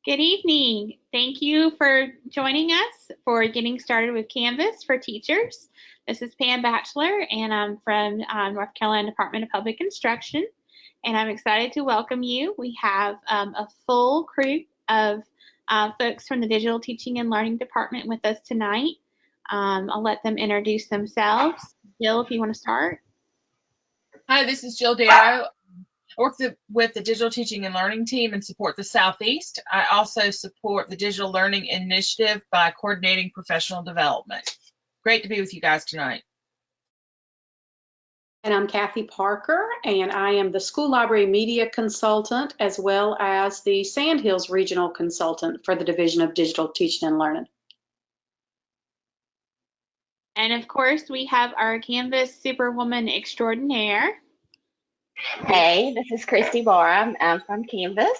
Good evening. Thank you for joining us for Getting Started with Canvas for Teachers. This is Pam Batchelor, and I'm from North Carolina Department of Public Instruction, and I'm excited to welcome you. We have a full crew of folks from the Digital Teaching and Learning Department with us tonight. I'll let them introduce themselves. Jill, if you want to start. Hi, this is Jill Darrow. I work with the Digital Teaching and Learning team and support the Southeast. I also support the Digital Learning Initiative by coordinating professional development. Great to be with you guys tonight. And I'm Kathy Parker, and I am the School Library Media Consultant as well as the Sandhills Regional Consultant for the Division of Digital Teaching and Learning. And of course, we have our Canvas Superwoman Extraordinaire. Hey, this is Christy Barr. I'm from Canvas.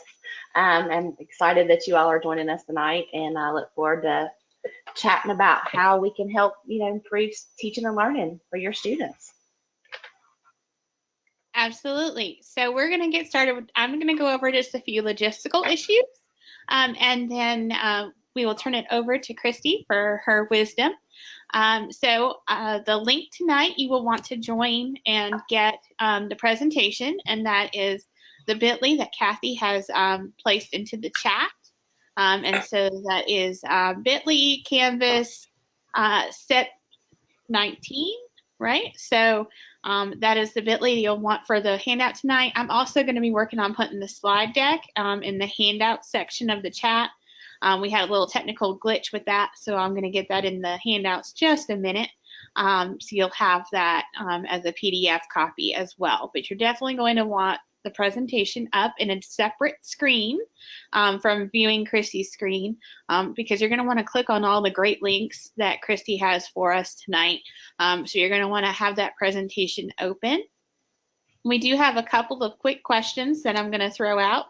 I'm excited that you all are joining us tonight, and I look forward to chatting about how we can help, improve teaching and learning for your students. Absolutely. So we're going to get started. I'm going to go over just a few logistical issues, and then we will turn it over to Christy for her wisdom. The link tonight, you will want to join and get the presentation, and that is the bit.ly that Kathy has placed into the chat. And so that is bit.ly Canvas set 19, right? So that is the bit.ly you'll want for the handout tonight. I'm also going to be working on putting the slide deck in the handout section of the chat. We had a little technical glitch with that, so I'm going to get that in the handouts just a minute. So you'll have that as a PDF copy as well. But you're definitely going to want the presentation up in a separate screen from viewing Christy's screen because you're going to want to click on all the great links that Christy has for us tonight. So you're going to want to have that presentation open. We do have a couple of quick questions that I'm going to throw out.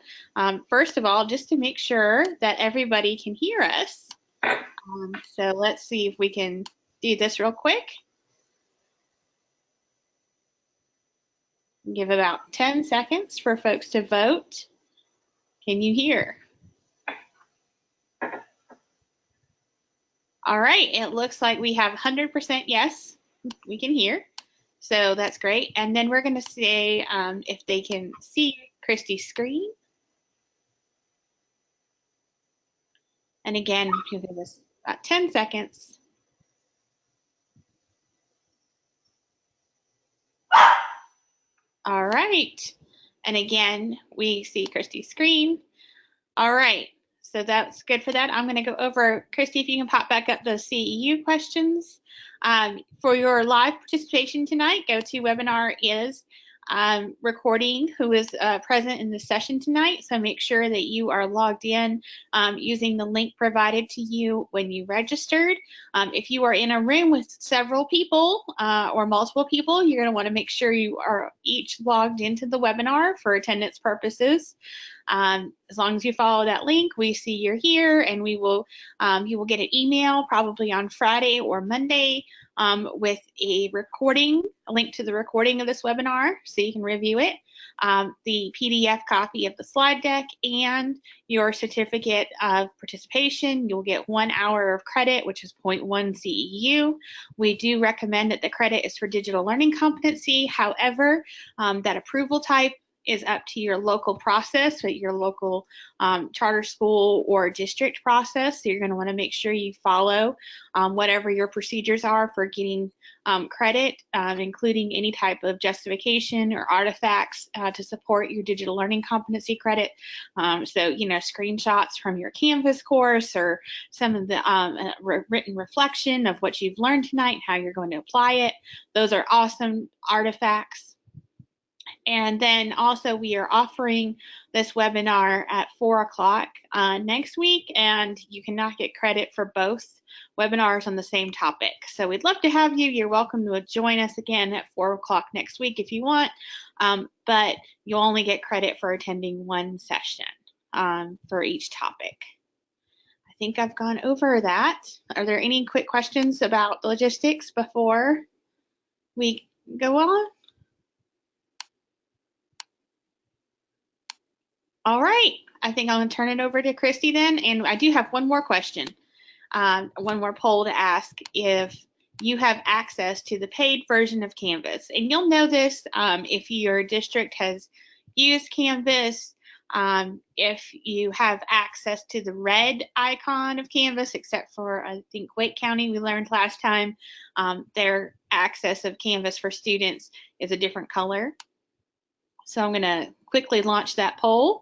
First of all, just to make sure that everybody can hear us. So let's see if we can do this real quick. Give about 10 seconds for folks to vote. Can you hear? All right, it looks like we have 100% yes, we can hear. So that's great. And then we're going to say if they can see Christy's screen. And again, you'll give us about 10 seconds. All right. And again, we see Christy's screen. All right. So that's good for that. I'm going to go over, Christy, if you can pop back up those CEU questions. For your live participation tonight, GoToWebinar is recording who is present in the session tonight. So make sure that you are logged in using the link provided to you when you registered. If you are in a room with several people or multiple people, you're going to want to make sure you are each logged into the webinar for attendance purposes. As long as you follow that link, we see you're here, and we will you will get an email probably on Friday or Monday with a recording, a link to the recording of this webinar so you can review it, the PDF copy of the slide deck, and your certificate of participation. You'll get 1 hour of credit, which is 0.1 CEU. We do recommend that the credit is for digital learning competency. However, that approval type is up to your local process, but your local charter school or district process. So you're going to want to make sure you follow whatever your procedures are for getting credit, including any type of justification or artifacts to support your digital learning competency credit. So, screenshots from your Canvas course or some of the written reflection of what you've learned tonight, how you're going to apply it. Those are awesome artifacts. And then also we are offering this webinar at 4 o'clock next week, and you cannot get credit for both webinars on the same topic. So we'd love to have you. You're welcome to join us again at 4 o'clock next week if you want, but you'll only get credit for attending one session for each topic. I think I've gone over that. Are there any quick questions about logistics before we go on? All right, I think I'm gonna turn it over to Christy then, and I do have one more question, one more poll to ask. If you have access to the paid version of Canvas, and you'll know this if your district has used Canvas, if you have access to the red icon of Canvas, except for I think Wake County, we learned last time, their access of Canvas for students is a different color. So I'm gonna quickly launch that poll.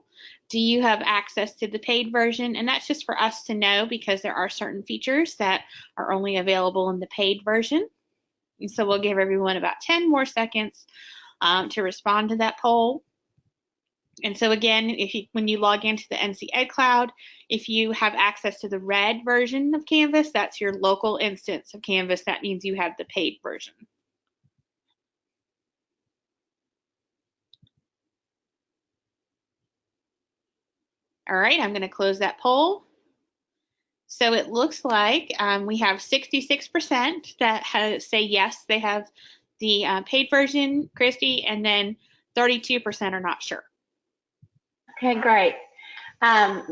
Do you have access to the paid version? And that's just for us to know because there are certain features that are only available in the paid version. And so we'll give everyone about 10 more seconds to respond to that poll. And so again, when you log into the NC Ed Cloud, if you have access to the red version of Canvas, that's your local instance of Canvas. That means you have the paid version. All right, I'm going to close that poll. So it looks like we have 66% that say yes, they have the paid version, Christy, and then 32% are not sure. Okay, great.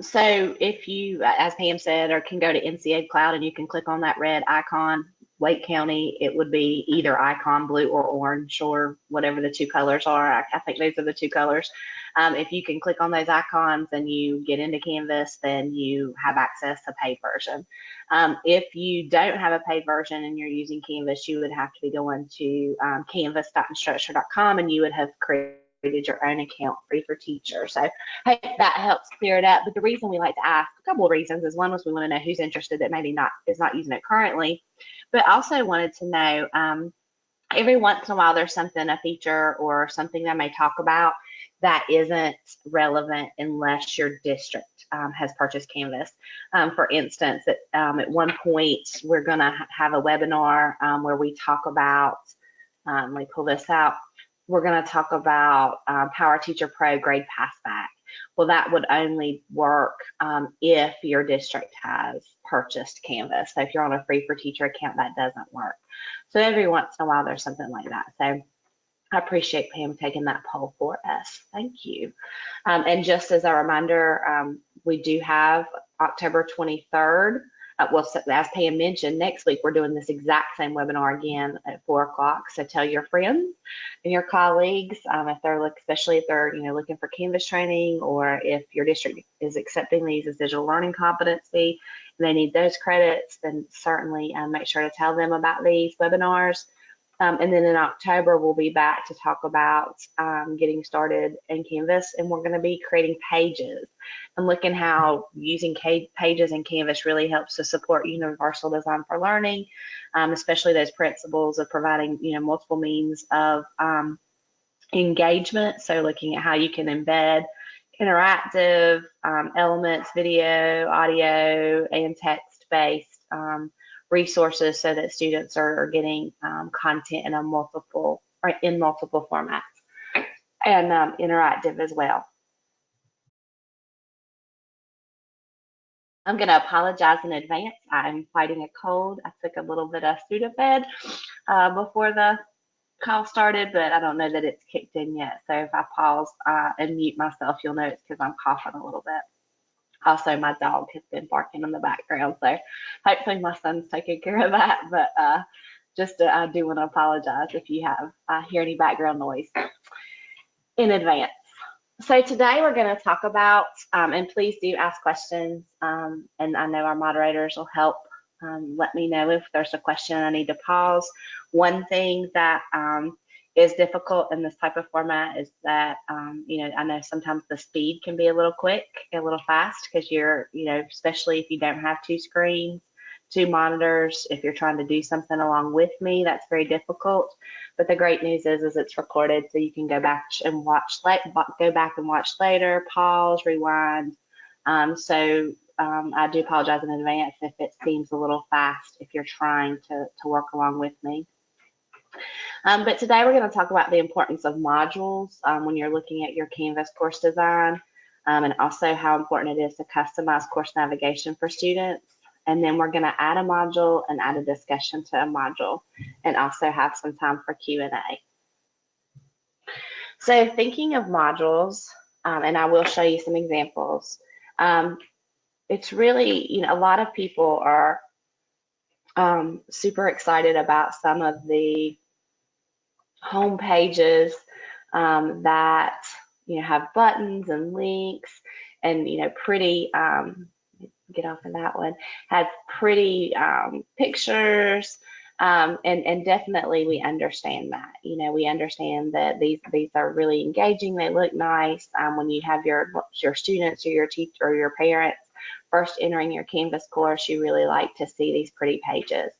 So if you, as Pam said, or can go to NC Ed Cloud and you can click on that red icon, Wake County, it would be either icon blue or orange or whatever the two colors are. I think those are the two colors. If you can click on those icons and you get into Canvas, then you have access to paid version. If you don't have a paid version and you're using Canvas, you would have to be going to canvas.instructure.com and you would have created your own account free for teachers. So hey, that helps clear it up. But the reason we like to ask, a couple of reasons, is one was we want to know who's interested that maybe is not using it currently, but also wanted to know every once in a while there's a feature or something that I may talk about that isn't relevant unless your district has purchased Canvas. For instance, at one point we're going to have a webinar where we talk about, let me pull this out. We're going to talk about Power Teacher Pro Grade Passback. Well, that would only work if your district has purchased Canvas. So if you're on a free for teacher account, that doesn't work. So every once in a while, there's something like that. So I appreciate Pam taking that poll for us. Thank you. And just as a reminder, we do have October 23rd. Well, as Pam mentioned, next week we're doing this exact same webinar again at 4 o'clock. So tell your friends and your colleagues if they're especially if they're looking for Canvas training, or if your district is accepting these as digital learning competency and they need those credits, then certainly make sure to tell them about these webinars. And then in October, we'll be back to talk about getting started in Canvas, and we're going to be creating pages and looking how using pages in Canvas really helps to support universal design for learning, especially those principles of providing multiple means of engagement. So looking at how you can embed interactive elements, video, audio, and text-based resources so that students are getting content in multiple formats, and interactive as well. I'm going to apologize in advance. I'm fighting a cold. I took a little bit of Sudafed before the call started, but I don't know that it's kicked in yet. So if I pause and mute myself, you'll know it's because I'm coughing a little bit. Also, my dog has been barking in the background, so hopefully my son's taking care of that. But I do want to apologize if you hear any background noise in advance. So today we're going to talk about, and please do ask questions, and I know our moderators will help let me know if there's a question I need to pause. One thing that is difficult in this type of format is that, I know sometimes the speed can be a little quick, a little fast, because you're, especially if you don't have two screens, two monitors, if you're trying to do something along with me, that's very difficult. But the great news is it's recorded, so you can go back and watch later, pause, rewind. I do apologize in advance if it seems a little fast if you're trying to work along with me. But today we're going to talk about the importance of modules when you're looking at your Canvas course design, and also how important it is to customize course navigation for students. And then we're going to add a module and add a discussion to a module, and also have some time for Q&A. So thinking of modules, and I will show you some examples. It's really, a lot of people are super excited about some of the home pages that have buttons and links and pretty get off of that one, had pretty pictures, and definitely we understand that. We understand that these are really engaging. They look nice. When you have your students or your teacher or your parents first entering your Canvas course, you really like to see these pretty pages.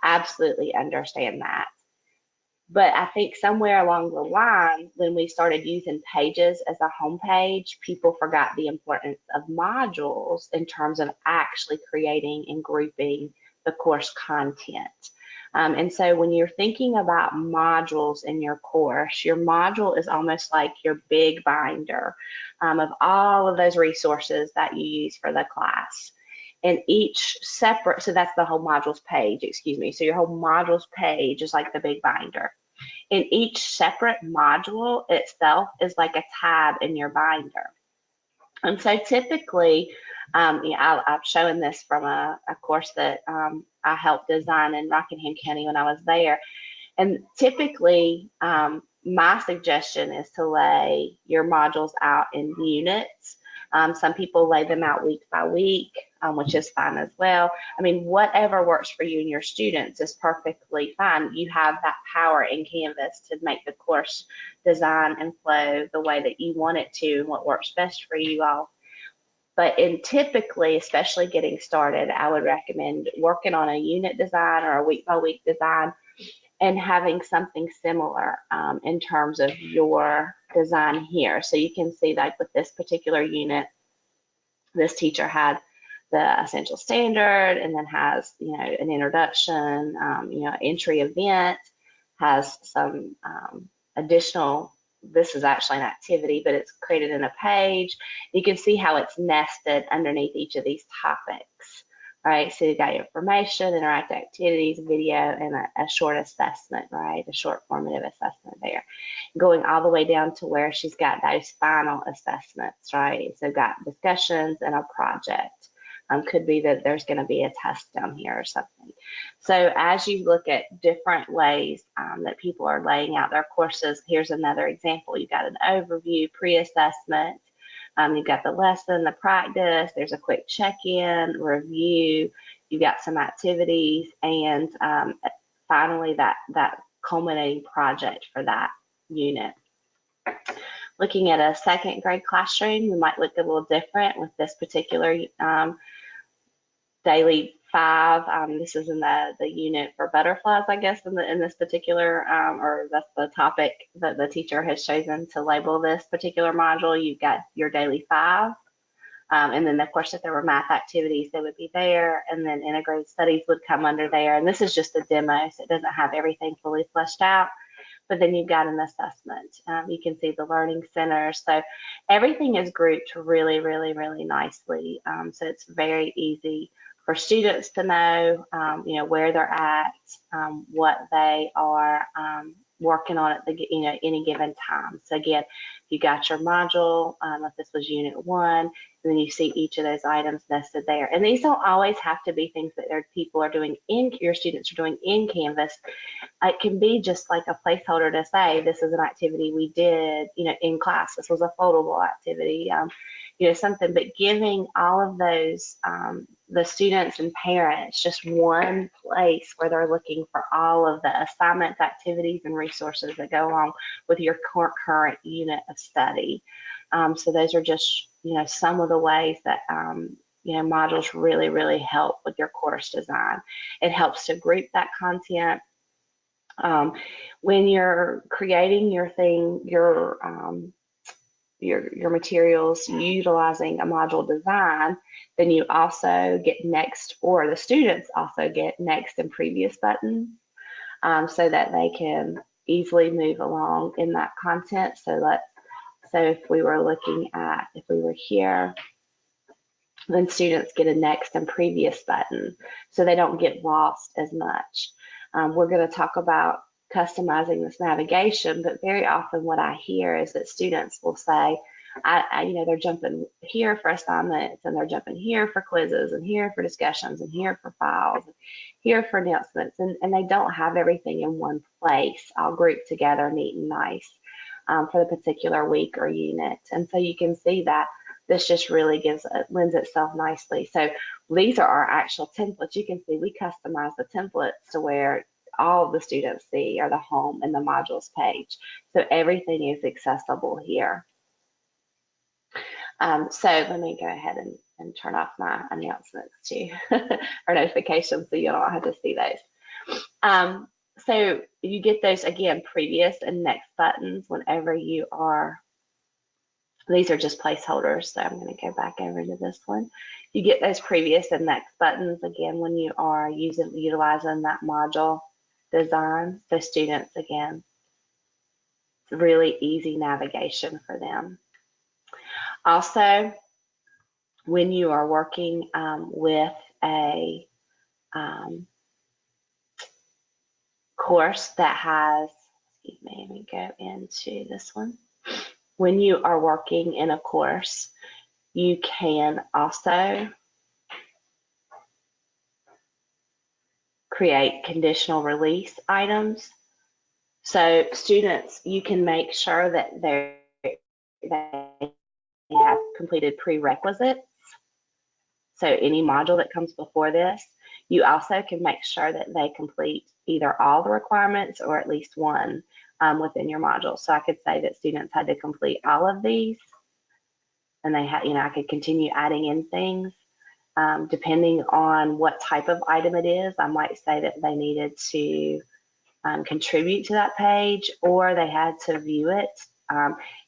Absolutely understand that. But I think somewhere along the line, when we started using pages as a home page, people forgot the importance of modules in terms of actually creating and grouping the course content. And so when you're thinking about modules in your course, your module is almost like your big binder of all of those resources that you use for the class. And each separate, so that's the whole modules page, excuse me. So your whole modules page is like the big binder. And each separate module itself is like a tab in your binder. And so typically, I've shown this from a course that I helped design in Rockingham County when I was there. And typically, my suggestion is to lay your modules out in units. Some people lay them out week by week, which is fine as well. I mean, whatever works for you and your students is perfectly fine. You have that power in Canvas to make the course design and flow the way that you want it to and what works best for you all. But typically, especially getting started, I would recommend working on a unit design or a week by week design and having something similar in terms of your design here. So you can see, like with this particular unit, this teacher had the essential standard and then has, an introduction, entry event, has some additional, this is actually an activity, but it's created in a page. You can see how it's nested underneath each of these topics. Right, so you got your information, interactive activities, video, and a short assessment, right? A short formative assessment there. Going all the way down to where she's got those final assessments, right? So got discussions and a project. Could be that there's going to be a test down here or something. So as you look at different ways that people are laying out their courses, here's another example. You've got an overview, pre-assessment. You've got the lesson, the practice, there's a quick check-in, review, you've got some activities, and finally that culminating project for that unit. Looking at a second grade classroom, we might look a little different with this particular daily 5. This is in the unit for butterflies, I guess, in this particular, or that's the topic that the teacher has chosen to label this particular module. You've got your daily 5. And then, of course, if there were math activities, they would be there. And then integrated studies would come under there. And this is just a demo, so it doesn't have everything fully fleshed out. But then you've got an assessment. You can see the learning center. So everything is grouped really, really, really nicely. So it's very easy for students to know, where they're at, what they are working on at the, any given time. So again, you got your module, if this was unit 1, and then you see each of those items nested there. And these don't always have to be things that people are doing your students are doing in Canvas. It can be just like a placeholder to say, this is an activity we did, in class. This was a foldable activity, something, but giving all of those, the students and parents just one place where they're looking for all of the assignments, activities, and resources that go along with your current unit of study. So those are just, some of the ways that, modules really, really help with your course design. It helps to group that content. When you're creating your thing, your materials utilizing a module design, then you also get next, or the students also get next and previous buttons, so that they can easily move along in that content. So if we were here, then students get a next and previous button, so they don't get lost as much. We're going to talk about customizing this navigation, but very often what I hear is that students will say, they're jumping here for assignments, and they're jumping here for quizzes, and here for discussions, and here for files, and here for announcements, and they don't have everything in one place, all grouped together neat and nice for the particular week or unit. And so you can see that this just really lends itself nicely. So these are our actual templates. You can see we customize the templates to where all of the students see are the home and the modules page. So everything is accessible here. So let me go ahead and turn off my announcements too, or notifications, so you don't have to see those. So you get those, again, previous and next buttons whenever you are, these are just placeholders, so I'm going to go back over to this one. You get those previous and next buttons, again, when you are utilizing that module design. So students, again, it's really easy navigation for them. Also, when you are working with a course that has, excuse me, let me go into this one. When you are working in a course, you can also create conditional release items. So students, you can make sure that they have completed prerequisites. So any module that comes before this, you also can make sure that they complete either all the requirements or at least one within your module. So I could say that students had to complete all of these, and they had, I could continue adding in things. Depending on what type of item it is, I might say that they needed to contribute to that page, or they had to view it.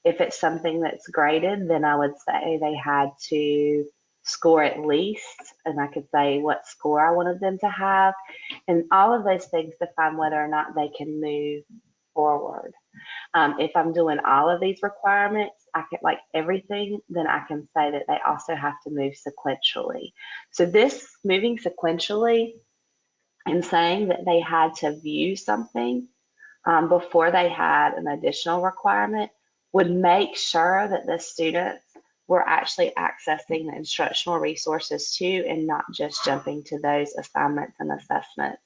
If it's something that's graded, then I would say they had to score at least, and I could say what score I wanted them to have, and all of those things define whether or not they can move forward. If I'm doing all of these requirements, I can, like everything, then I can say that they also have to move sequentially. So this moving sequentially and saying that they had to view something before they had an additional requirement would make sure that the students were actually accessing the instructional resources too, and not just jumping to those assignments and assessments.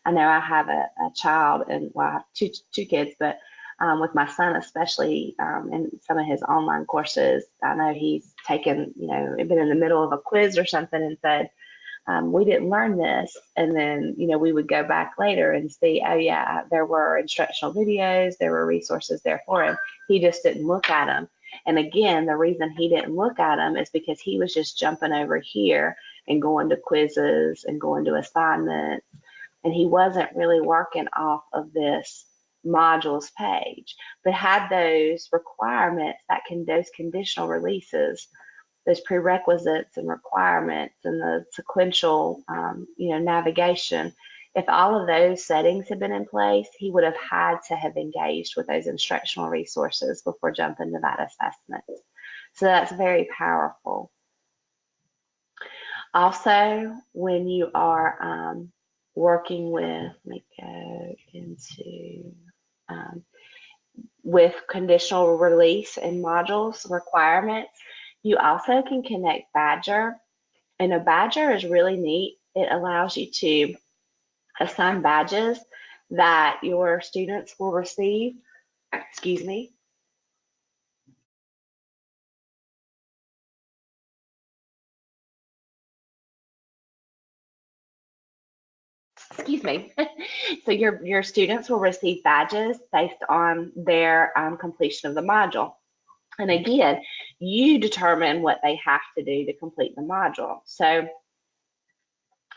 I know I have a child, and well, I have two kids, but with my son especially, in some of his online courses, I know he's taken, been in the middle of a quiz or something and said, we didn't learn this. And then, we would go back later and see, oh yeah, there were instructional videos, there were resources there for him. He just didn't look at them. And again, the reason he didn't look at them is because he was just jumping over here and going to quizzes and going to assignments. And he wasn't really working off of this modules page, but had those requirements, those conditional releases, those prerequisites and requirements, and the sequential, navigation. If all of those settings had been in place, he would have had to have engaged with those instructional resources before jumping to that assessment. So that's very powerful. Also, when you are working with, let me go into, with conditional release and modules requirements, you also can connect Badger. And a Badger is really neat. It allows you to assign badges that your students will receive. Excuse me. Excuse me. So your students will receive badges based on their completion of the module. And again, you determine what they have to do to complete the module. So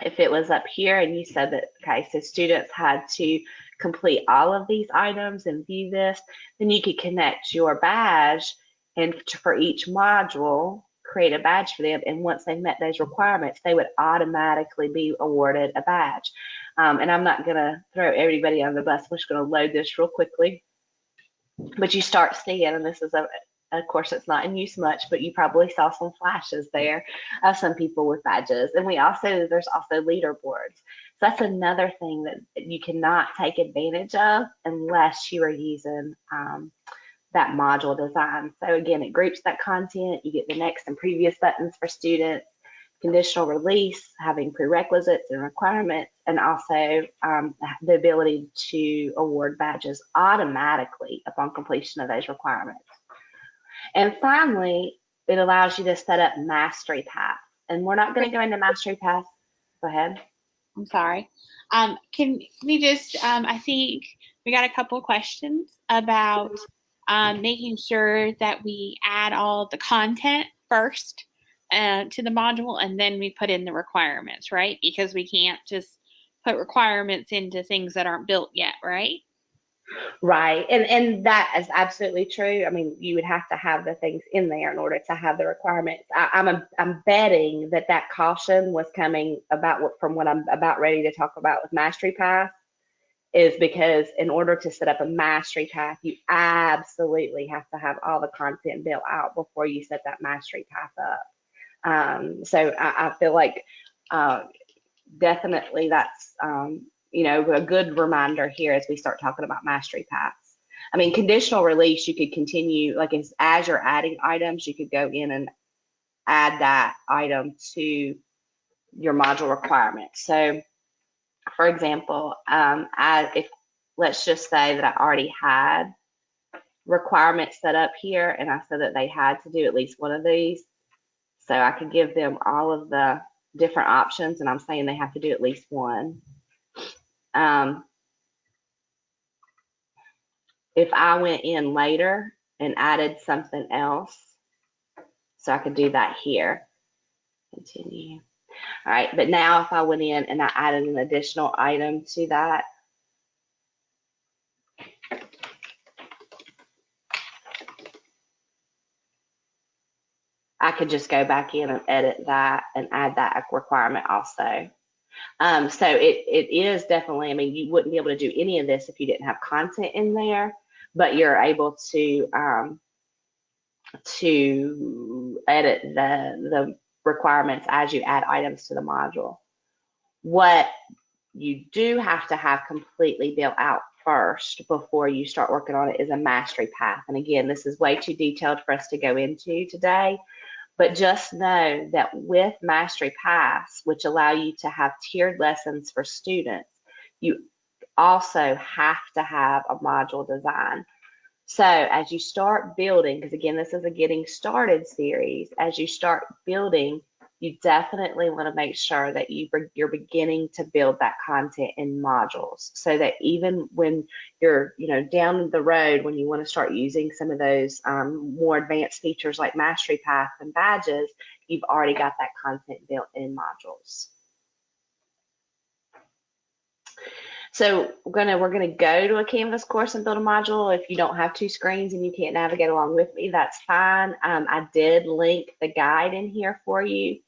if it was up here and you said that, okay, so students had to complete all of these items and view this, then you could connect your badge, and for each module, create a badge for them. And once they met those requirements, they would automatically be awarded a badge. And I'm not going to throw everybody on the bus. I'm just going to load this real quickly. But you start seeing, and this is of course, it's not in use much, but you probably saw some flashes there of some people with badges. And there's also leaderboards. So that's another thing that you cannot take advantage of unless you are using that module design. So again, it groups that content. You get the next and previous buttons for students, conditional release, having prerequisites and requirements, and also the ability to award badges automatically upon completion of those requirements. And finally, it allows you to set up mastery paths. And we're not going to go into mastery paths. Go ahead. I'm sorry. Can we just, I think we got a couple questions about making sure that we add all the content first to the module, and then we put in the requirements, right? Because we can't just put requirements into things that aren't built yet, right? Right, and that is absolutely true. I mean, you would have to have the things in there in order to have the requirements. I'm betting that caution was coming from what I'm about ready to talk about with Mastery Path, is because in order to set up a Mastery Path, you absolutely have to have all the content built out before you set that Mastery Path up. So I feel like definitely that's a good reminder here as we start talking about mastery paths. I mean, conditional release, you could continue, like as you're adding items, you could go in and add that item to your module requirements. So for example, let's just say that I already had requirements set up here, and I said that they had to do at least one of these. So I could give them all of the different options, and I'm saying they have to do at least one. If I went in later and added something else, so I could do that here. Continue. All right, but now if I went in and I added an additional item to that, I could just go back in and edit that and add that requirement also. So it is definitely, I mean, you wouldn't be able to do any of this if you didn't have content in there, but you're able to edit the requirements as you add items to the module. What you do have to have completely built out first before you start working on it is a mastery path. And again, this is way too detailed for us to go into today. But just know that with mastery paths, which allow you to have tiered lessons for students, you also have to have a module design. So as you start building, because again, this is a getting started series, as you start building, you definitely want to make sure that you're beginning to build that content in modules, so that even when you're down the road, when you want to start using some of those more advanced features like Mastery Path and badges, you've already got that content built in modules. So we're gonna go to a Canvas course and build a module. If you don't have two screens and you can't navigate along with me, that's fine. I did link the guide in here for you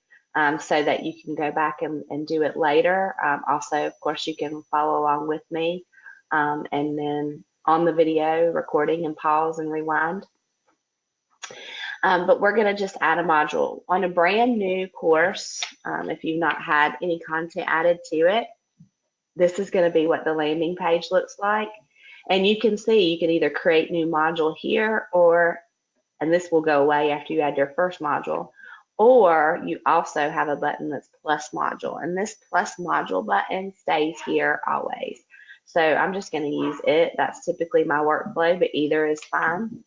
so that you can go back and do it later. Also, of course, you can follow along with me and then on the video recording and pause and rewind. But we're gonna just add a module on a brand new course. If you've not had any content added to it, this is going to be what the landing page looks like. And you can see, you can either create new module here, and this will go away after you add your first module, or you also have a button that's plus module, and this plus module button stays here always. So I'm just going to use it. That's typically my workflow, but either is fine.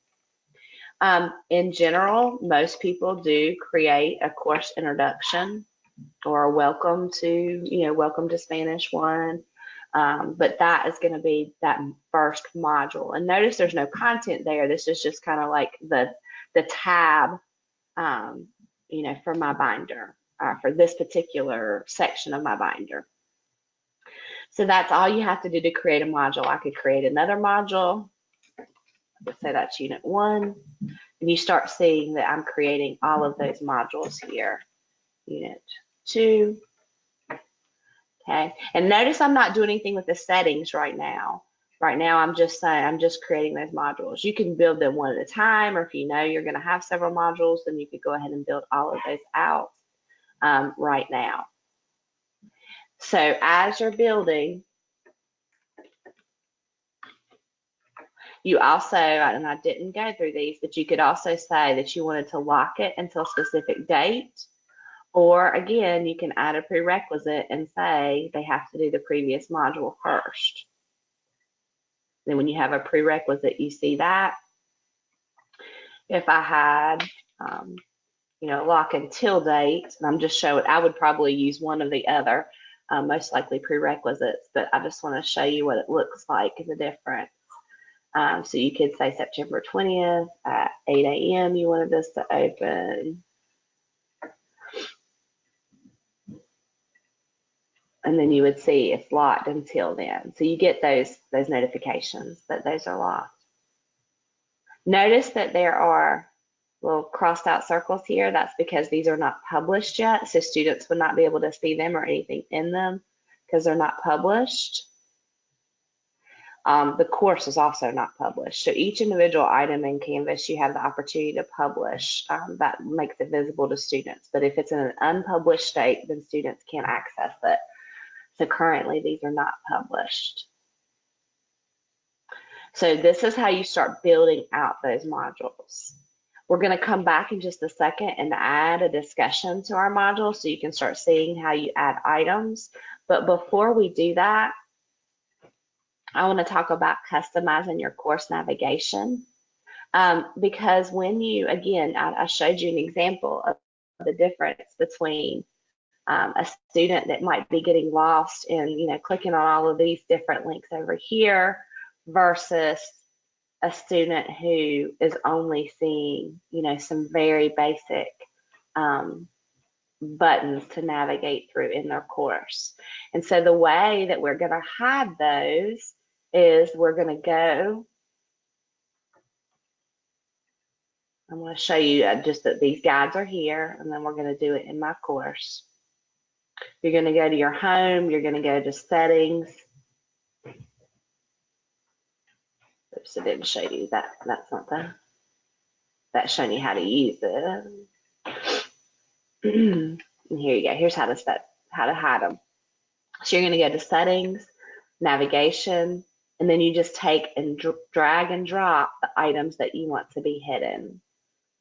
In general, most people do create a course introduction or a welcome to Spanish 1. But that is going to be that first module. And notice there's no content there. This is just kind of like the tab, for my binder, for this particular section of my binder. So that's all you have to do to create a module. I could create another module. Let's say that's Unit 1. And you start seeing that I'm creating all of those modules here. Unit 2. Okay, and notice I'm not doing anything with the settings right now. Right now, I'm just saying, I'm just creating those modules. You can build them one at a time, or if you know you're going to have several modules, then you could go ahead and build all of those out right now. So as you're building, You also, and I didn't go through these, but you could also say that you wanted to lock it until a specific date. Or again, you can add a prerequisite and say they have to do the previous module first. Then when you have a prerequisite, you see that. If I had, lock until date, and I'm just showing, I would probably use one or the other, most likely prerequisites, but I just want to show you what it looks like, the difference. So you could say September 20th at 8 a.m. you wanted this to open. And then you would see it's locked until then. So you get those notifications that those are locked. Notice that there are little crossed out circles here. That's because these are not published yet. So students would not be able to see them or anything in them because they're not published. The course is also not published. So each individual item in Canvas, you have the opportunity to publish. That makes it visible to students. But if it's in an unpublished state, then students can't access it. So currently, these are not published. So this is how you start building out those modules. We're going to come back in just a second and add a discussion to our module so you can start seeing how you add items. But before we do that, I want to talk about customizing your course navigation. Because when you, again, I showed you an example of the difference between a student that might be getting lost in, clicking on all of these different links over here versus a student who is only seeing, some very basic buttons to navigate through in their course. And so the way that we're going to hide those is we're going to go, I'm going to show you just that these guides are here, and then we're going to do it in my course. You're going to go to your home, you're going to go to settings. Oops, it didn't show you that. That's not that's showing you how to use it. And here you go. Here's how to hide them. So you're going to go to settings, navigation, and then you just take and drag and drop the items that you want to be hidden.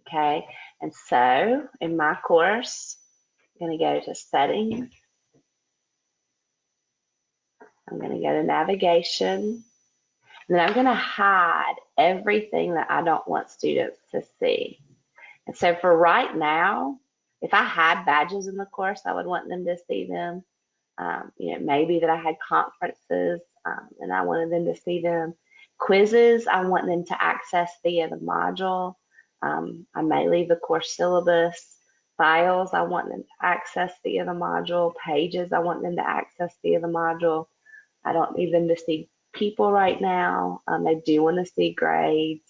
Okay. And so in my course, I'm going to go to settings. I'm going to go to navigation. And then I'm going to hide everything that I don't want students to see. And so for right now, if I had badges in the course, I would want them to see them. Maybe that I had conferences and I wanted them to see them. Quizzes, I want them to access via the module. I may leave the course syllabus. Files, I want them to access via the module. Pages, I want them to access via the module. I don't need them to see people right now. They do want to see grades.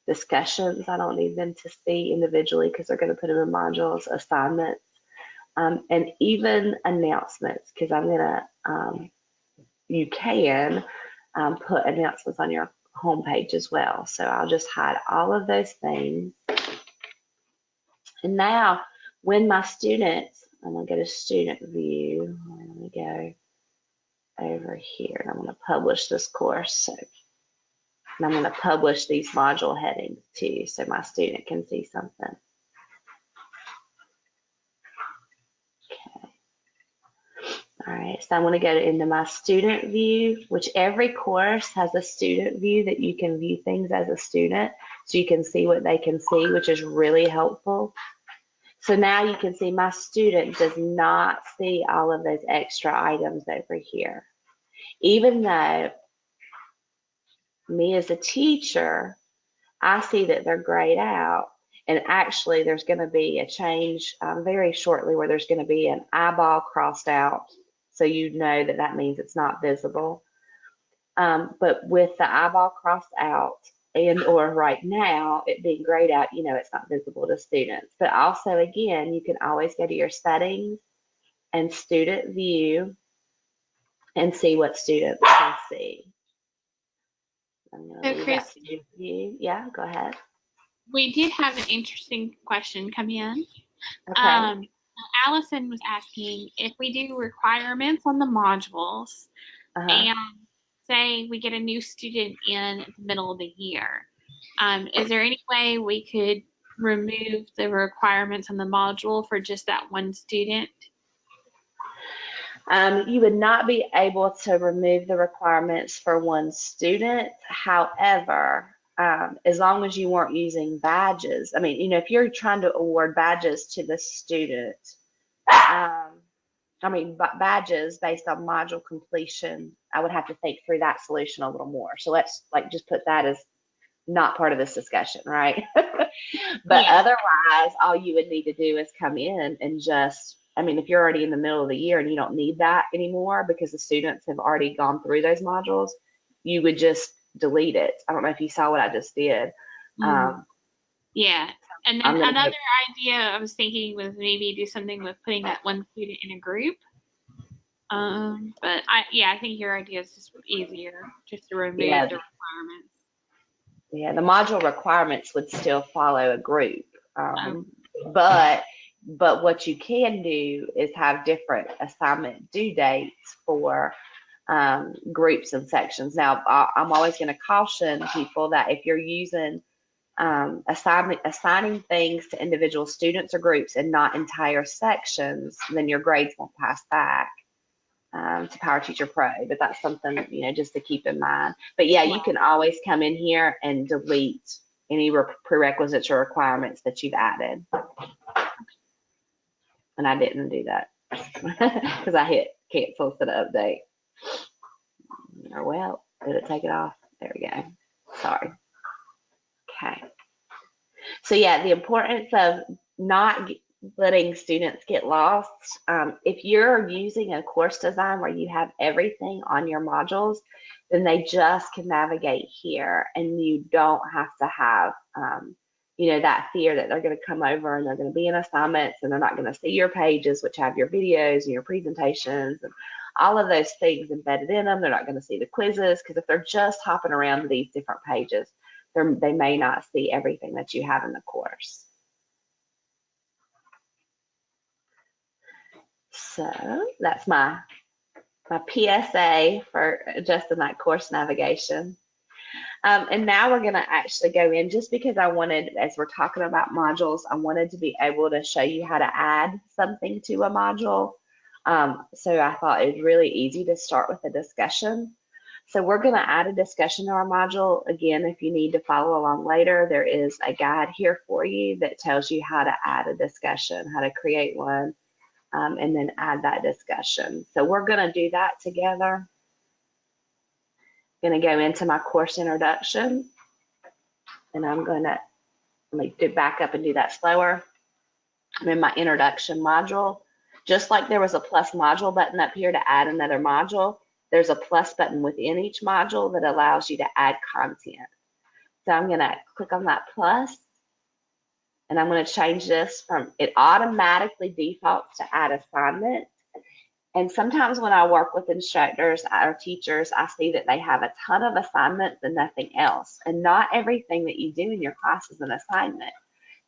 Discussions, I don't need them to see individually because they're going to put them in modules. Assignments, and even announcements, because I'm going to, you can put announcements on your homepage as well. So I'll just hide all of those things. And now when my students, I'm going to go to student view. Let me go over here and I'm going to publish this course. So, and I'm going to publish these module headings too, so my student can see something. Okay. All right, so I'm going to go into my student view, which every course has a student view that you can view things as a student, so you can see what they can see, which is really helpful. So now you can see my student does not see all of those extra items over here. Even though me as a teacher, I see that they're grayed out, and actually there's going to be a change very shortly where there's going to be an eyeball crossed out, so you know that that means it's not visible. But with the eyeball crossed out, and or right now it being grayed out, it's not visible to students. But also, again, you can always go to your settings and student view and see what students can see. I'm going to leave that student view. Yeah, go ahead. We did have an interesting question come in. Okay. Allison was asking if we do requirements on the modules, and say we get a new student in the middle of the year. Is there any way we could remove the requirements on the module for just that one student? You would not be able to remove the requirements for one student. However, as long as you weren't using badges, I mean, you know, if you're trying to award badges to the student, badges based on module completion, I would have to think through that solution a little more. So let's just put that as not part of this discussion, right? But Yeah. otherwise, all you would need to do is come in and just, I mean, if you're already in the middle of the year and you don't need that anymore because the students have already gone through those modules, you would just delete it. I don't know if you saw what I just did. Yeah. And then another idea I was thinking was maybe do something with putting that one student in a group. But I think your idea is just easier, just to remove the requirements. Yeah, the module requirements would still follow a group. But what you can do is have different assignment due dates for groups and sections. Now, I'm always going to caution people that if you're using assigning things to individual students or groups and not entire sections, then your grades won't pass back to Power Teacher Pro. But that's something, you know, just to keep in mind. But yeah, you can always come in here and delete any prerequisites or requirements that you've added. And I didn't do that because I hit cancel instead of update. Or well, did it take it off? There we go. Sorry. Okay. So yeah, the importance of not letting students get lost. If you're using a course design where you have everything on your modules, then they just can navigate here and you don't have to have, you know, that fear that they're going to come over and they're going to be in assignments and they're not going to see your pages, which have your videos and your presentations and all of those things embedded in them. They're not going to see the quizzes because if they're just hopping around these different pages, they may not see everything that you have in the course. So that's my PSA for adjusting that course navigation. And now we're going to actually go in, just because I wanted, as we're talking about modules, I wanted to be able to show you how to add something to a module. So I thought it was really easy to start with a discussion. So we're going to add a discussion to our module. Again, if you need to follow along later, there is a guide here for you that tells you how to add a discussion, how to create one, and then add that discussion. So we're going to do that together. Going to go into my course introduction, and I'm going to back up and do that slower. I'm in my introduction module. Just like there was a plus module button up here to add another module, there's a plus button within each module that allows you to add content. So I'm going to click on that plus, and I'm going to change this from, it automatically defaults to add assignment. And sometimes when I work with instructors or teachers, I see that they have a ton of assignments and nothing else. And not everything that you do in your class is an assignment.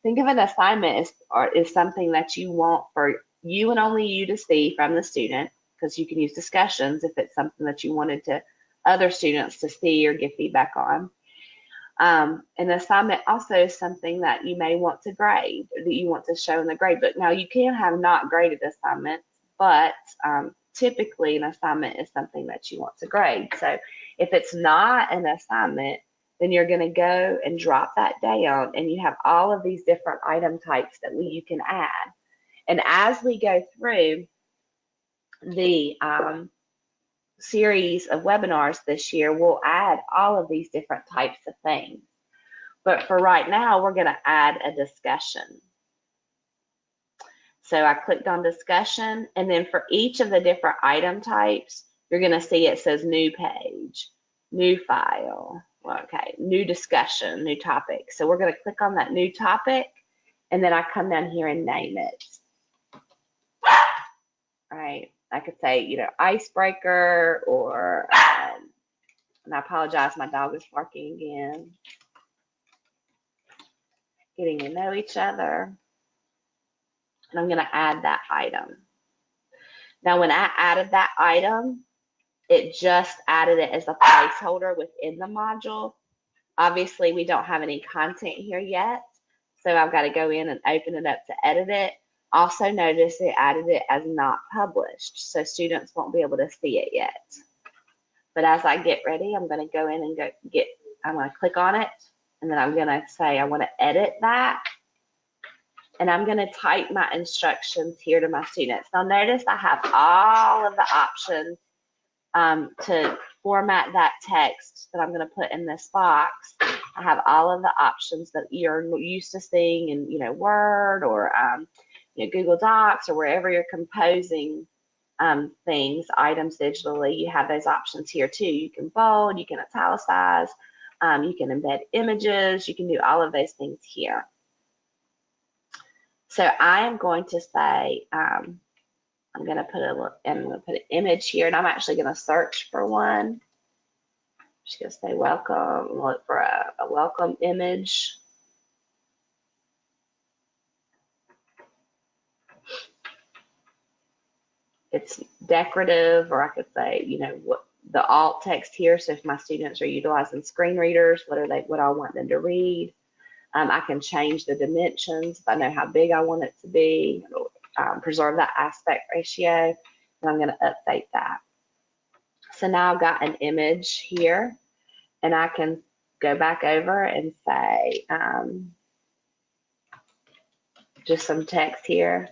Think of an assignment as something that you want for you and only you to see from the student, because you can use discussions if it's something that you wanted to other students to see or give feedback on. An assignment also is something that you may want to grade, or that you want to show in the grade book. Now, you can have not graded assignments, but typically an assignment is something that you want to grade. So if it's not an assignment, then you're going to go and drop that down, and you have all of these different item types that you can add. And as we go through the series of webinars this year, we'll add all of these different types of things. But for right now, we're going to add a discussion. So I clicked on discussion, and then for each of the different item types, you're going to see it says new page, new file, okay, new discussion, new topic. So we're going to click on that new topic, and then I come down here and name it. All right, I could say, you know, icebreaker, or, and I apologize, my dog is barking again. Getting to know each other. And I'm going to add that item. Now, when I added that item, it just added it as a placeholder within the module. Obviously, we don't have any content here yet, so I've got to go in and open it up to edit it. Also notice it added it as not published, so students won't be able to see it yet. But as I get ready, I'm going to go in and I'm going to click on it, and then I'm going to say I want to edit that. And I'm going to type my instructions here to my students. Now notice I have all of the options to format that text that I'm going to put in this box. I have all of the options that you're used to seeing in, Word or Google Docs or wherever you're composing things, items digitally. You have those options here too. You can bold, you can italicize, you can embed images, you can do all of those things here. So I am going to say, I'm going to put an image here, and I'm actually going to search for one. I'm just going to say welcome, look for a welcome image. It's decorative, or I could say, what the alt text here. So if my students are utilizing screen readers, what I want them to read. I can change the dimensions if I know how big I want it to be. It'll preserve that aspect ratio, and I'm going to update that. So now I've got an image here, and I can go back over and say just some text here.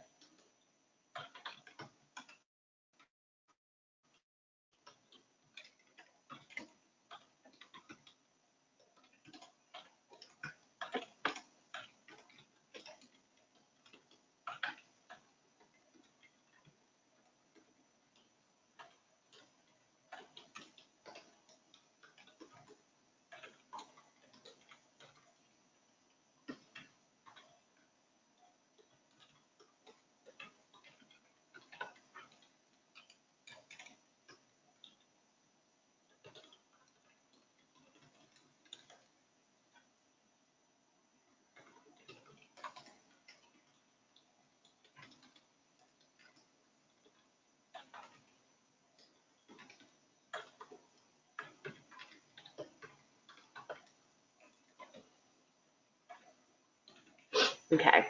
Okay,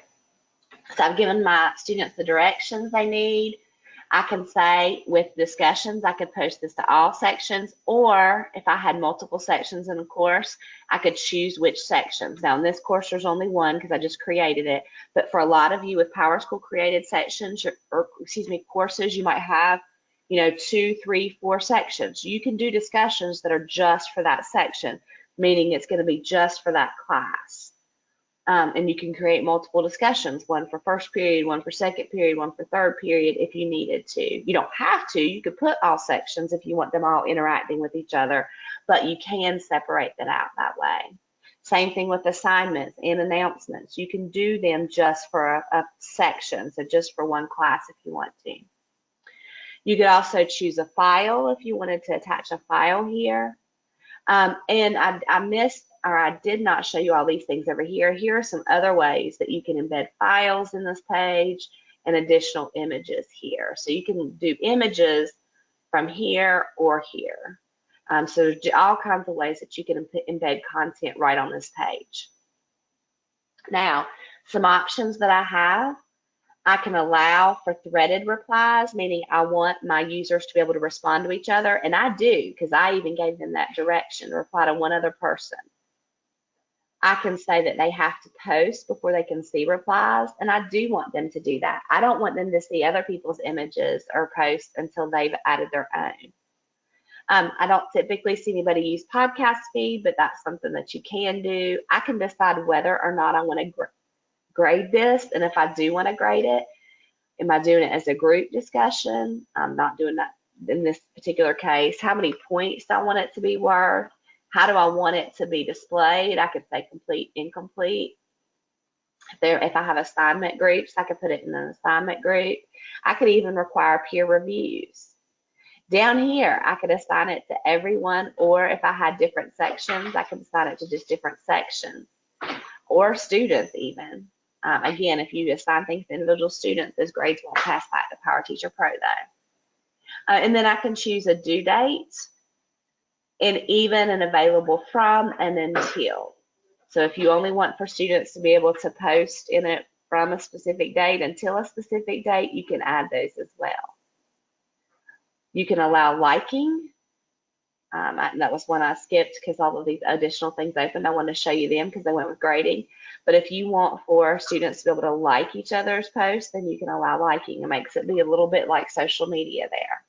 so I've given my students the directions they need. I can say with discussions, I could post this to all sections, or if I had multiple sections in a course, I could choose which sections. Now in this course, there's only one because I just created it, but for a lot of you with PowerSchool created sections, or excuse me, courses, you might have, 2, 3, 4 sections. You can do discussions that are just for that section, meaning it's going to be just for that class. And you can create multiple discussions, one for first period, one for second period, one for third period if you needed to. You don't have to. You could put all sections if you want them all interacting with each other, but you can separate that out that way. Same thing with assignments and announcements. You can do them just for a section, so just for one class if you want to. You could also choose a file if you wanted to attach a file here. And I missed, or I did not show you all these things over here. Here are some other ways that you can embed files in this page and additional images here. So you can do images from here or here. So there's all kinds of ways that you can embed content right on this page. Now, some options that I have. I can allow for threaded replies, meaning I want my users to be able to respond to each other, and I do, because I even gave them that direction to reply to one other person. I can say that they have to post before they can see replies, and I do want them to do that. I don't want them to see other people's images or posts until they've added their own. I don't typically see anybody use podcast feed, but that's something that you can do. I can decide whether or not I want to grade this, and if I do want to grade it, am I doing it as a group discussion? I'm not doing that in this particular case. How many points do I want it to be worth? How do I want it to be displayed? I could say complete, incomplete. If I have assignment groups, I could put it in an assignment group. I could even require peer reviews. Down here, I could assign it to everyone, or if I had different sections, I could assign it to just different sections, or students even. Again, if you assign things to individual students, those grades won't pass back to PowerTeacher Pro though. And then I can choose a due date and even an available from and until. So if you only want for students to be able to post in it from a specific date until a specific date, you can add those as well. You can allow liking. That was one I skipped because all of these additional things opened. I wanted to show you them because they went with grading. But if you want for students to be able to like each other's posts, then you can allow liking. It makes it be a little bit like social media there.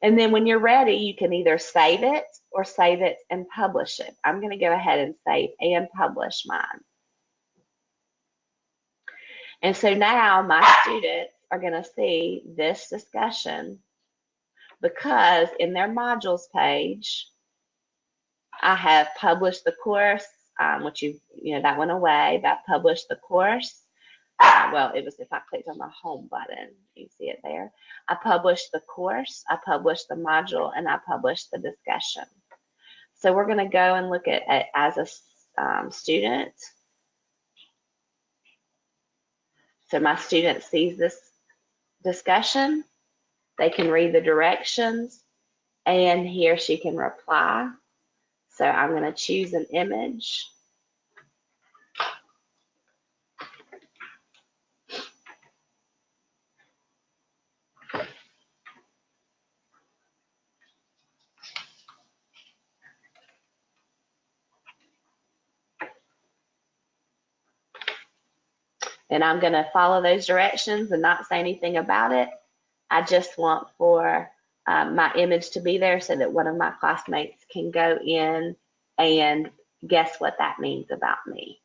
And then when you're ready, you can either save it or save it and publish it. I'm going to go ahead and save and publish mine. And so now my students are going to see this discussion because in their modules page, I have published the course, which that went away, but I published the course. Well, it was if I clicked on the home button, you see it there. I published the course, I published the module, and I published the discussion. So we're going to go and look at it as a student. So my student sees this discussion, they can read the directions, and he or she can reply. So I'm going to choose an image. And I'm going to follow those directions and not say anything about it. I just want for my image to be there so that one of my classmates can go in and guess what that means about me.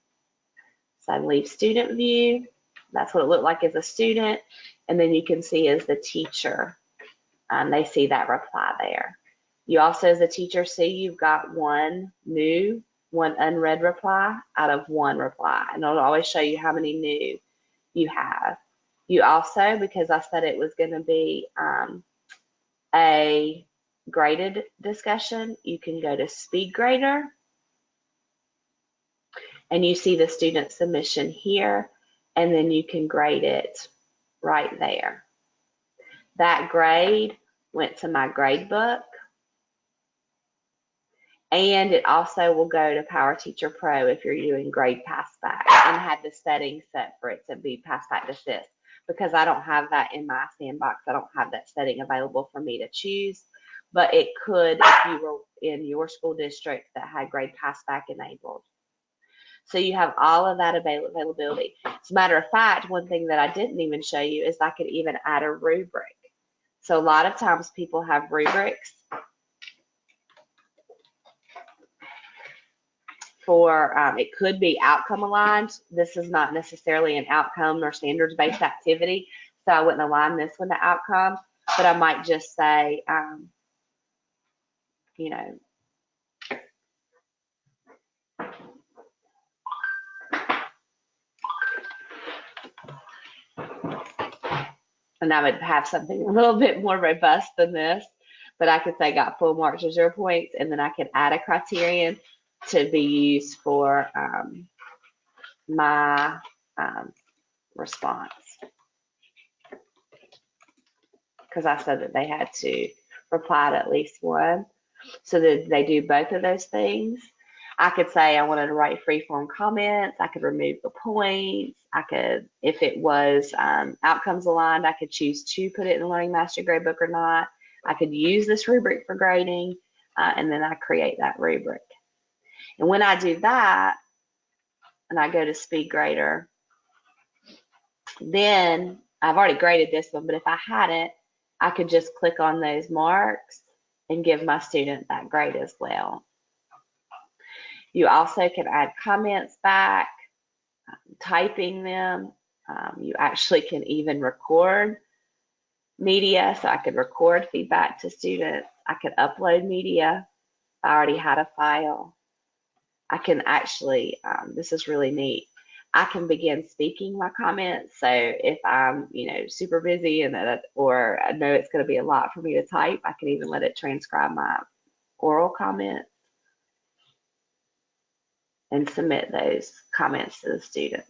So I leave student view. That's what it looked like as a student. And then you can see as the teacher, they see that reply there. You also, as a teacher, see you've got one new, one unread reply out of one reply. And it'll always show you how many new you have. You also, because I said it was going to be a graded discussion, you can go to SpeedGrader and you see the student submission here, and then you can grade it right there. That grade went to my gradebook, and it also will go to PowerTeacher Pro if you're doing grade passback and have the settings set for it to be passback desist. Because I don't have that in my sandbox, I don't have that setting available for me to choose, but it could if you were in your school district that had grade passback enabled. So you have all of that availability. As a matter of fact, one thing that I didn't even show you is I could even add a rubric. So a lot of times people have rubrics for, it could be outcome aligned. This is not necessarily an outcome or standards-based activity, so I wouldn't align this one to outcome, but I might just say, you know, and I would have something a little bit more robust than this, but I could say got full marks or 0 points, and then I could add a criterion to be used for my response. Because I said that they had to reply to at least one. So that they do both of those things. I could say I wanted to write free-form comments. I could remove the points. I could, if it was outcomes aligned, I could choose to put it in the Learning Mastery Gradebook or not. I could use this rubric for grading, and then I create that rubric. And when I do that, and I go to SpeedGrader, then I've already graded this one, but if I hadn't, I could just click on those marks and give my student that grade as well. You also can add comments back, typing them. You actually can even record media, so I could record feedback to students. I could upload media. I already had a file. I can actually, this is really neat, I can begin speaking my comments. So if I'm, super busy and or I know it's going to be a lot for me to type, I can even let it transcribe my oral comments and submit those comments to the students.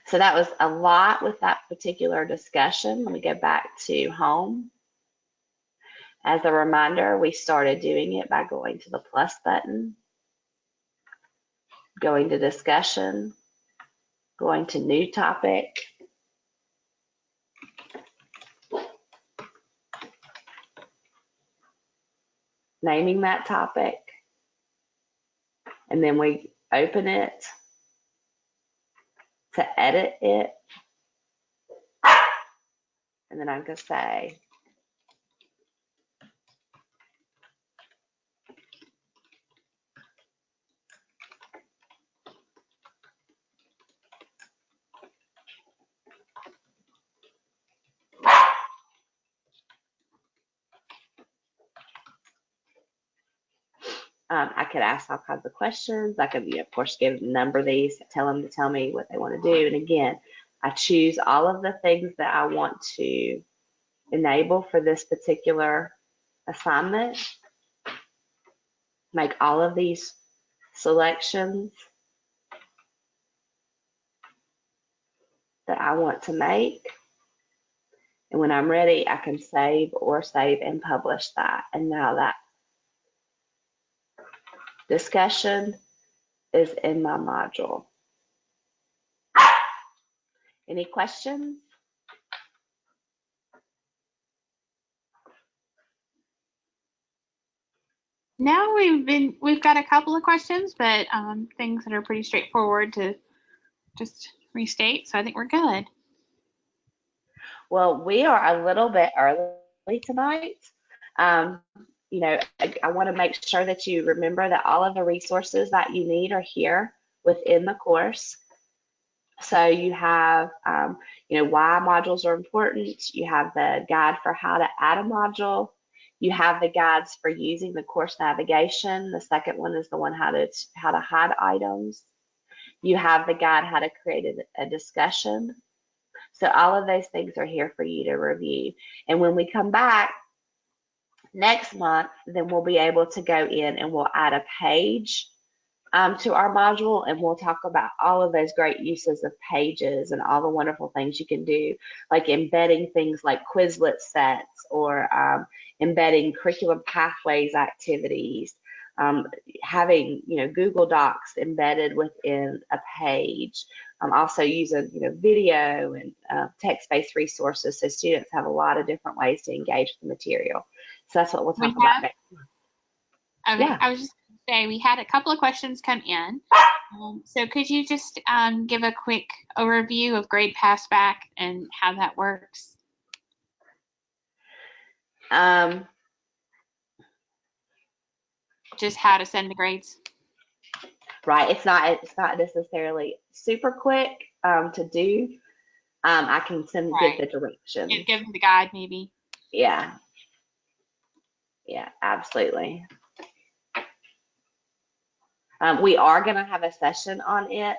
So that was a lot with that particular discussion. Let me go back to home. As a reminder, we started doing it by going to the plus button, going to discussion, going to new topic, naming that topic, and then we open it to edit it, and then I'm going to say, I could ask all kinds of questions. I could, of course, give a number of these, tell them to tell me what they want to do. And again, I choose all of the things that I want to enable for this particular assignment. Make all of these selections that I want to make. And when I'm ready, I can save and publish that. And now that discussion is in my module. Any questions? Now we've got a couple of questions, but things that are pretty straightforward to just restate. So I think we're good. Well, we are a little bit early tonight. You know, I want to make sure that you remember that all of the resources that you need are here within the course. So you have, you know, why modules are important. You have the guide for how to add a module. You have the guides for using the course navigation. The second one is the one how to hide items. You have the guide how to create a discussion. So all of those things are here for you to review. And when we come back next month, then we'll be able to go in and we'll add a page to our module, and we'll talk about all of those great uses of pages and all the wonderful things you can do, like embedding things like Quizlet sets or embedding curriculum pathways activities, having, you know, Google Docs embedded within a page, also using, you know, video and text-based resources, so students have a lot of different ways to engage with the material. So that's what we'll talk about next month. Okay, Yeah. I was just going to say we had a couple of questions come in. So could you just give a quick overview of Grade Passback and how that works? Just how to send the grades. Right. It's not necessarily super quick to do. I can give the direction. Give them the guide, maybe. Yeah. Yeah, absolutely. We are going to have a session on it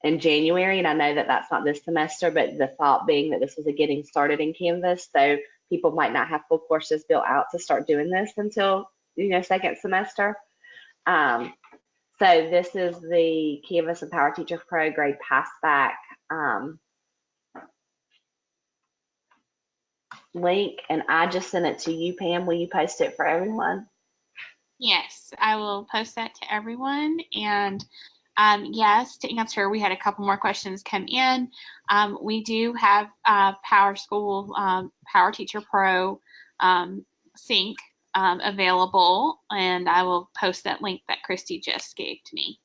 in January, and I know that that's not this semester, but the thought being that this is a getting started in Canvas, so people might not have full courses built out to start doing this until, you know, second semester. So this is the Canvas and PowerTeacher Pro Grade Passback link, and I just sent it to you, Pam. Will you post it for everyone? Yes, I will post that to everyone. And yes, to answer, we had a couple more questions come in. We do have PowerSchool PowerTeacher Pro sync available, and I will post that link that Christy just gave to me.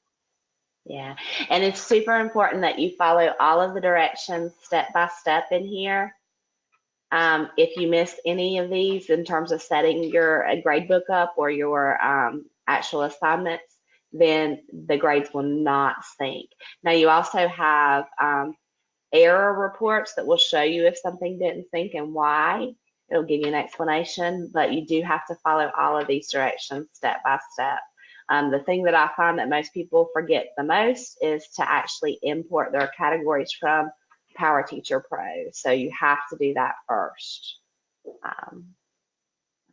Yeah, and it's super important that you follow all of the directions step by step in here. If you miss any of these in terms of setting your grade book up or your actual assignments, then the grades will not sync. Now you also have error reports that will show you if something didn't sync and why. It'll give you an explanation, but you do have to follow all of these directions step by step. The thing that I find that most people forget the most is to actually import their categories from PowerTeacher Pro. So you have to do that first.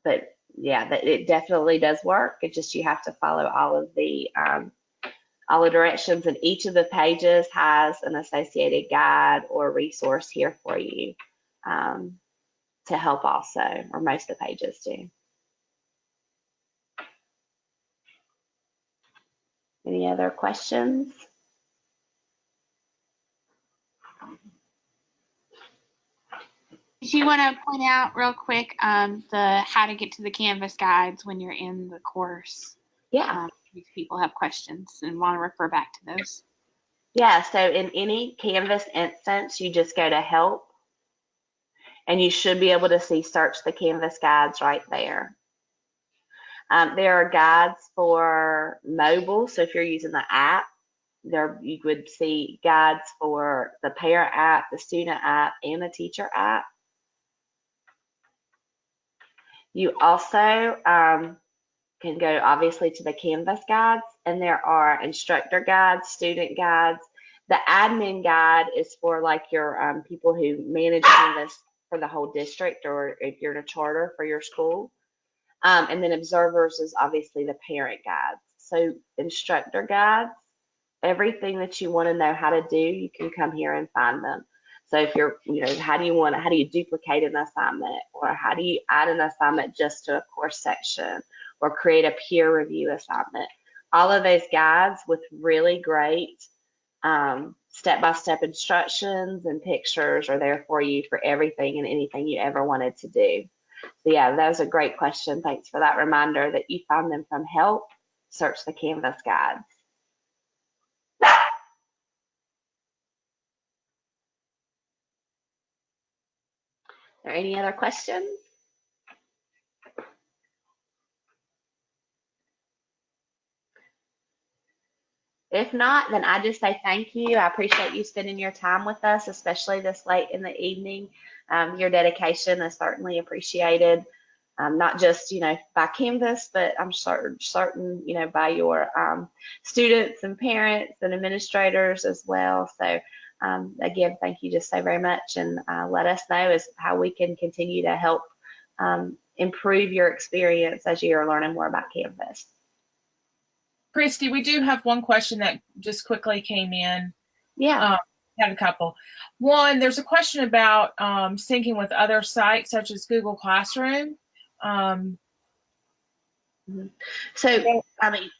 But yeah, it definitely does work. It's just you have to follow all of the All the directions in each of the pages has an associated guide or resource here for you to help also, or most of the pages do. Any other questions? Do you want to point out real quick the how to get to the Canvas guides when you're in the course? Yeah. If people have questions and want to refer back to those. Yeah, so in any Canvas instance, you just go to Help, and you should be able to see Search the Canvas Guides right there. There are guides for mobile, so if you're using the app, there you would see guides for the parent app, the student app, and the teacher app. You also can go obviously to the Canvas guides, and there are instructor guides, student guides. The admin guide is for like your people who manage Canvas for the whole district, or if you're in a charter for your school. And then observers is obviously the parent guides. So instructor guides, everything that you want to know how to do, you can come here and find them. So if you're, how do you duplicate an assignment, or how do you add an assignment just to a course section, or create a peer review assignment? All of those guides with really great step-by-step instructions and pictures are there for you for everything and anything you ever wanted to do. So yeah, that was a great question. Thanks for that reminder that you find them from Help, Search the Canvas Guides. Are there any other questions? If not, then I just say thank you. I appreciate you spending your time with us, especially this late in the evening. Your dedication is certainly appreciated, not just, by Canvas, but I'm certain, by your students and parents and administrators as well. So again, thank you just so very much, and let us know as how we can continue to help improve your experience as you are learning more about Canvas. Christy, we do have one question that just quickly came in. Yeah. Have a couple. One, there's a question about syncing with other sites such as Google Classroom. So, I mean,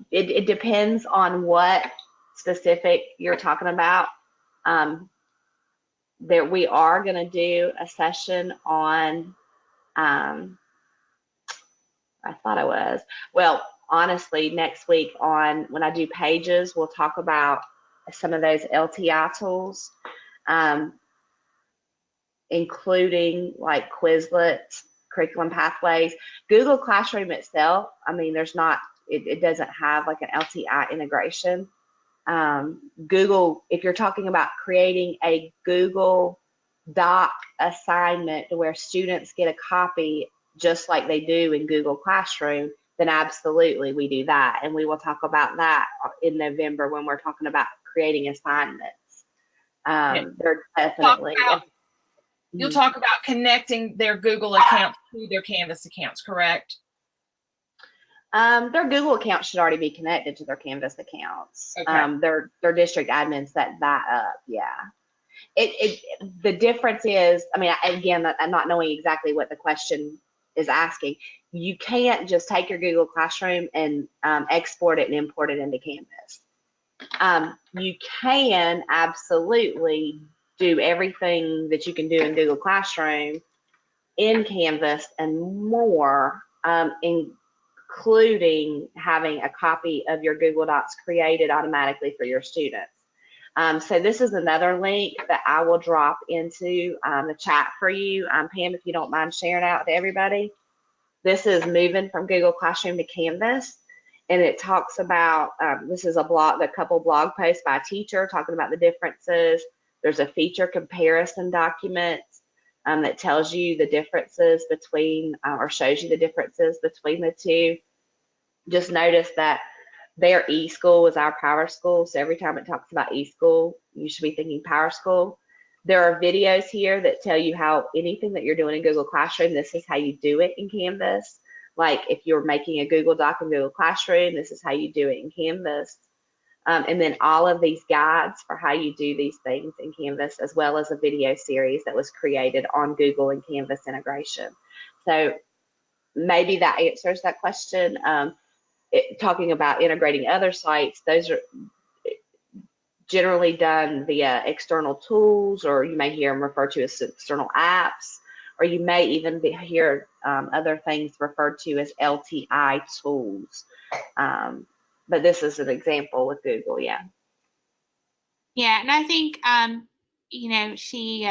it depends on what specific you're talking about. There, we are going to do a session on, I thought I was, well, honestly, next week on when I do pages, we'll talk about some of those LTI tools, including like Quizlet, curriculum pathways. Google Classroom itself, I mean, there's not, it doesn't have like an LTI integration. Google, if you're talking about creating a Google Doc assignment to where students get a copy just like they do in Google Classroom, then absolutely we do that. And we will talk about that in November when we're talking about creating assignments. They're definitely. You'll talk about connecting their Google accounts to their Canvas accounts, correct? Their Google account should already be connected to their Canvas accounts. Okay. Their district admin set that up. Yeah. The difference is, I mean, again, I'm not knowing exactly what the question is asking. You can't just take your Google Classroom and export it and import it into Canvas. You can absolutely do everything that you can do in Google Classroom in Canvas and more, including having a copy of your Google Docs created automatically for your students. So this is another link that I will drop into the chat for you. Pam, if you don't mind sharing out to everybody. This is moving from Google Classroom to Canvas, and it talks about, this is a couple blog posts by a teacher talking about the differences. There's a feature comparison document that tells you the differences between, or shows you the differences between the two. Just notice that their eSchool is our PowerSchool, so every time it talks about eSchool, you should be thinking PowerSchool. There are videos here that tell you how anything that you're doing in Google Classroom, this is how you do it in Canvas. Like if you're making a Google Doc in Google Classroom, this is how you do it in Canvas. And then all of these guides for how you do these things in Canvas, as well as a video series that was created on Google and Canvas integration. So maybe that answers that question. Talking about integrating other sites, those are generally done via external tools, or you may hear them referred to as external apps, or you may even hear other things referred to as LTI tools. But this is an example with Google, yeah. Yeah, and I think you know, she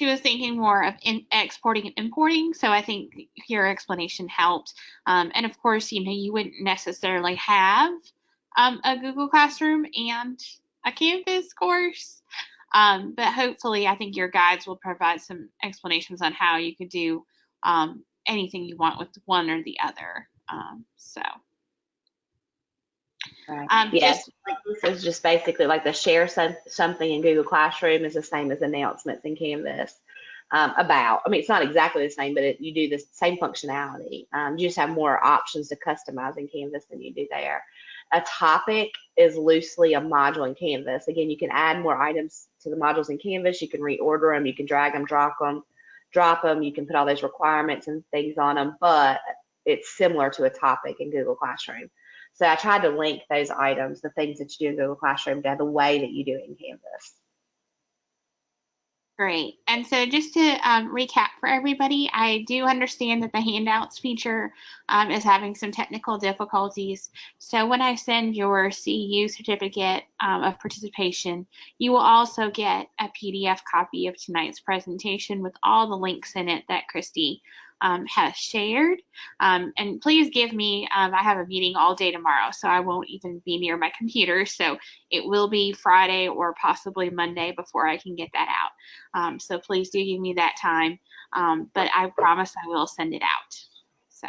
was thinking more of exporting and importing, so I think your explanation helped. And of course, you know, you wouldn't necessarily have a Google Classroom and a Canvas course, but hopefully, I think your guides will provide some explanations on how you could do anything you want with one or the other. So. Right. Yes, this is just basically like the share something in Google Classroom is the same as announcements in Canvas. I mean, it's not exactly the same, but you do the same functionality. You just have more options to customize in Canvas than you do there. A topic is loosely a module in Canvas. Again, you can add more items to the modules in Canvas. You can reorder them. You can drag them, drop them. You can put all those requirements and things on them, but it's similar to a topic in Google Classroom. So I tried to link those items, the things that you do in Google Classroom, to the way that you do it in Canvas. Great. And so just to recap for everybody, I do understand that the handouts feature is having some technical difficulties. So when I send your CEU certificate of participation, you will also get a PDF copy of tonight's presentation with all the links in it that Christy has shared. And please give me, I have a meeting all day tomorrow, so I won't even be near my computer. So it will be Friday or possibly Monday before I can get that out. So please do give me that time. But I promise I will send it out. So.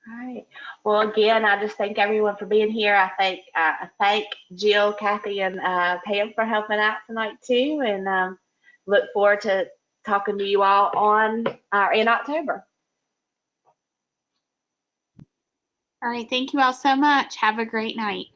All right. Well, again, I just thank everyone for being here. I thank Jill, Kathy, and Pam for helping out tonight too, and look forward to talking to you all in October. All right. Thank you all so much. Have a great night.